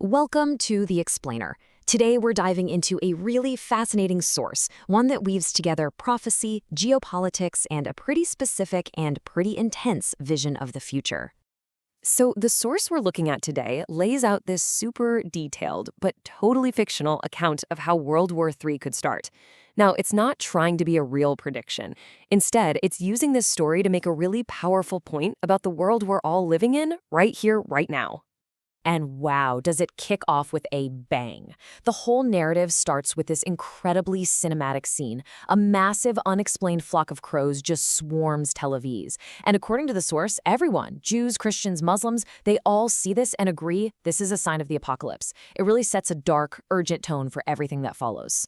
Welcome to The Explainer. Today we're diving into a really fascinating source, one that weaves together prophecy, geopolitics, and a pretty specific and pretty intense vision of the future. So the source we're looking at today lays out this super detailed but totally fictional account of how World War III could start. Now, it's not trying to be a real prediction. Instead, it's using this story to make a really powerful point about the world we're all living in right here, right now. And wow, does it kick off with a bang. The whole narrative starts with this incredibly cinematic scene. A massive, unexplained flock of crows just swarms Tel Aviv. And according to the source, everyone, Jews, Christians, Muslims, they all see this and agree this is a sign of the apocalypse. It really sets a dark, urgent tone for everything that follows.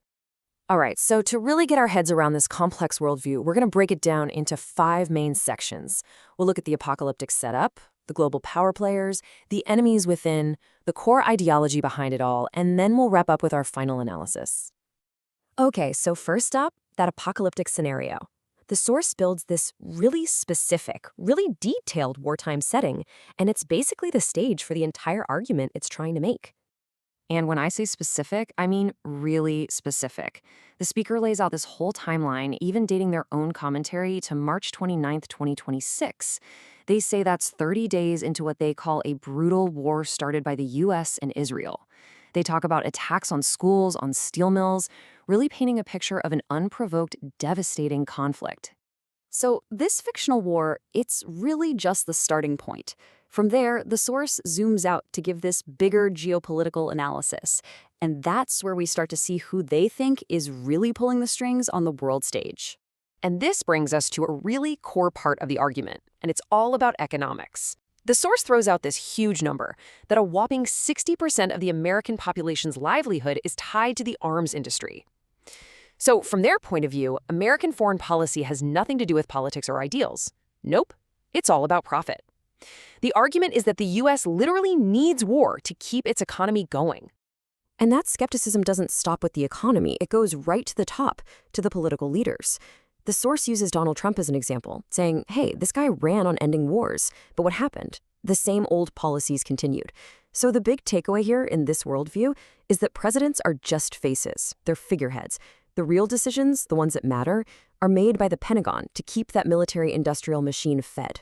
All right, so to really get our heads around this complex worldview, we're going to break it down into 5 main sections. We'll look at the apocalyptic setup, the global power players, the enemies within, the core ideology behind it all, and then we'll wrap up with our final analysis. Okay, so first up, that apocalyptic scenario. The source builds this really specific, really detailed wartime setting, and it's basically the stage for the entire argument it's trying to make. And when I say specific, I mean really specific. The speaker lays out this whole timeline, even dating their own commentary to March 29th, 2026. They say that's 30 days into what they call a brutal war started by the US and Israel. They talk about attacks on schools, on steel mills, really painting a picture of an unprovoked, devastating conflict. So this fictional war, it's really just the starting point. From there, the source zooms out to give this bigger geopolitical analysis. And that's where we start to see who they think is really pulling the strings on the world stage. And this brings us to a really core part of the argument, and it's all about economics. The source throws out this huge number, that a whopping 60% of the American population's livelihood is tied to the arms industry. So from their point of view, American foreign policy has nothing to do with politics or ideals. Nope, it's all about profit. The argument is that the U.S. literally needs war to keep its economy going. And that skepticism doesn't stop with the economy. It goes right to the top, to the political leaders. The source uses Donald Trump as an example, saying, hey, this guy ran on ending wars, but what happened? The same old policies continued. So the big takeaway here in this worldview is that presidents are just faces. They're figureheads. The real decisions, the ones that matter, are made by the Pentagon to keep that military-industrial machine fed.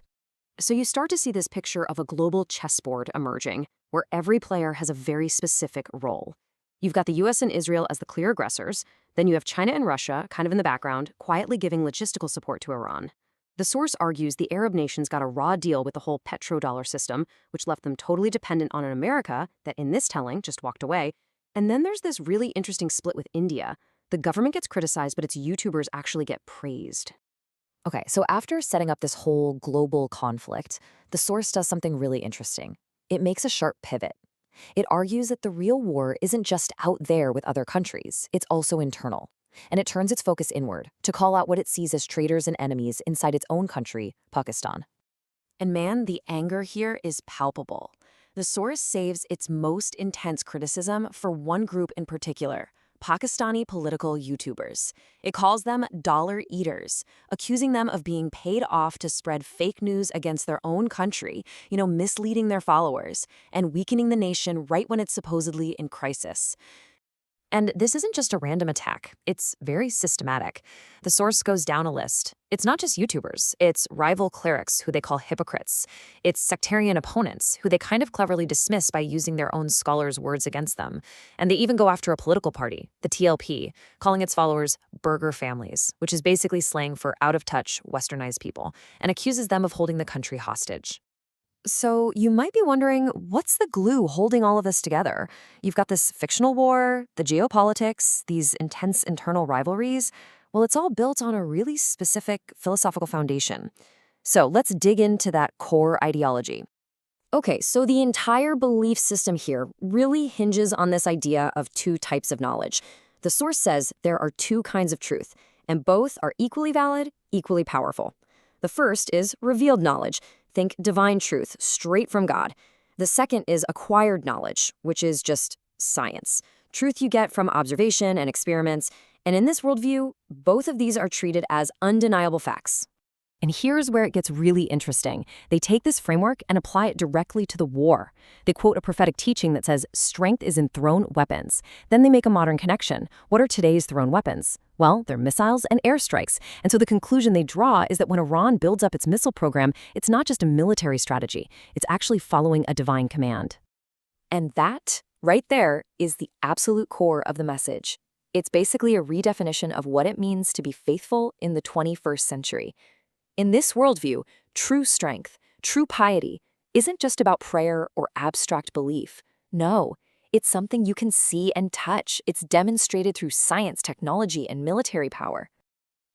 So you start to see this picture of a global chessboard emerging, where every player has a very specific role. You've got the US and Israel as the clear aggressors, then you have China and Russia, kind of in the background, quietly giving logistical support to Iran. The source argues the Arab nations got a raw deal with the whole petrodollar system, which left them totally dependent on an America that, in this telling, just walked away. And then there's this really interesting split with India. The government gets criticized, but its YouTubers actually get praised. Okay, so after setting up this whole global conflict, the source does something really interesting. It makes a sharp pivot. It argues that the real war isn't just out there with other countries, it's also internal. And it turns its focus inward to call out what it sees as traitors and enemies inside its own country, Pakistan. And man, the anger here is palpable. The source saves its most intense criticism for one group in particular, Pakistani political YouTubers. It calls them dollar eaters, accusing them of being paid off to spread fake news against their own country, misleading their followers, and weakening the nation right when it's supposedly in crisis. And this isn't just a random attack. It's very systematic. The source goes down a list. It's not just YouTubers. It's rival clerics, who they call hypocrites. It's sectarian opponents, who they kind of cleverly dismiss by using their own scholars' words against them. And they even go after a political party, the TLP, calling its followers burger families, which is basically slang for out-of-touch, westernized people, and accuses them of holding the country hostage. So you might be wondering, what's the glue holding all of this together? You've got this fictional war, the geopolitics, these intense internal rivalries. Well, it's all built on a really specific philosophical foundation. So let's dig into that core ideology. Okay, so the entire belief system here really hinges on this idea of 2 types of knowledge. The source says there are 2 kinds of truth, and both are equally valid, equally powerful. The first is revealed knowledge. Think divine truth, straight from God. The second is acquired knowledge, which is just science. Truth you get from observation and experiments. And in this worldview, both of these are treated as undeniable facts. And here's where it gets really interesting. They take this framework and apply it directly to the war. They quote a prophetic teaching that says, strength is in thrown weapons. Then they make a modern connection. What are today's thrown weapons? Well, they're missiles and airstrikes. And so the conclusion they draw is that when Iran builds up its missile program, it's not just a military strategy. It's actually following a divine command. And that, right there, is the absolute core of the message. It's basically a redefinition of what it means to be faithful in the 21st century. In this worldview, true strength, true piety, isn't just about prayer or abstract belief. No, it's something you can see and touch. It's demonstrated through science, technology, and military power.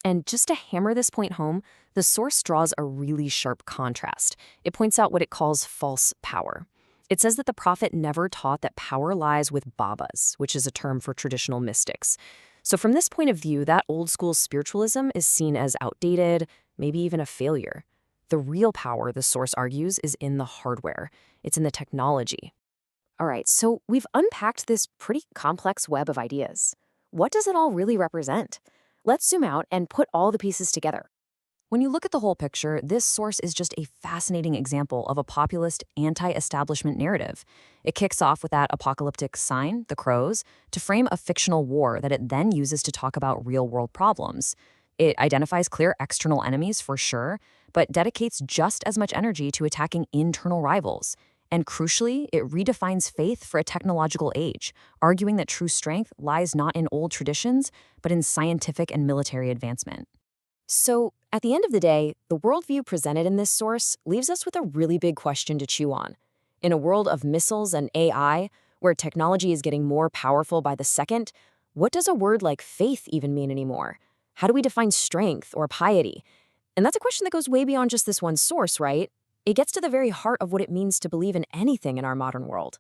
And just to hammer this point home, the source draws a really sharp contrast. It points out what it calls false power. It says that the prophet never taught that power lies with babas, which is a term for traditional mystics. So from this point of view, that old-school spiritualism is seen as outdated, maybe even a failure. The real power, the source argues, is in the hardware. It's in the technology. All right, so we've unpacked this pretty complex web of ideas. What does it all really represent? Let's zoom out and put all the pieces together. When you look at the whole picture, this source is just a fascinating example of a populist, anti-establishment narrative. It kicks off with that apocalyptic sign, the crows, to frame a fictional war that it then uses to talk about real-world problems. It identifies clear external enemies for sure, but dedicates just as much energy to attacking internal rivals. And crucially, it redefines faith for a technological age, arguing that true strength lies not in old traditions, but in scientific and military advancement. So, at the end of the day, the worldview presented in this source leaves us with a really big question to chew on. In a world of missiles and AI, where technology is getting more powerful by the second, what does a word like faith even mean anymore? How do we define strength or piety? And that's a question that goes way beyond just this one source, right? It gets to the very heart of what it means to believe in anything in our modern world.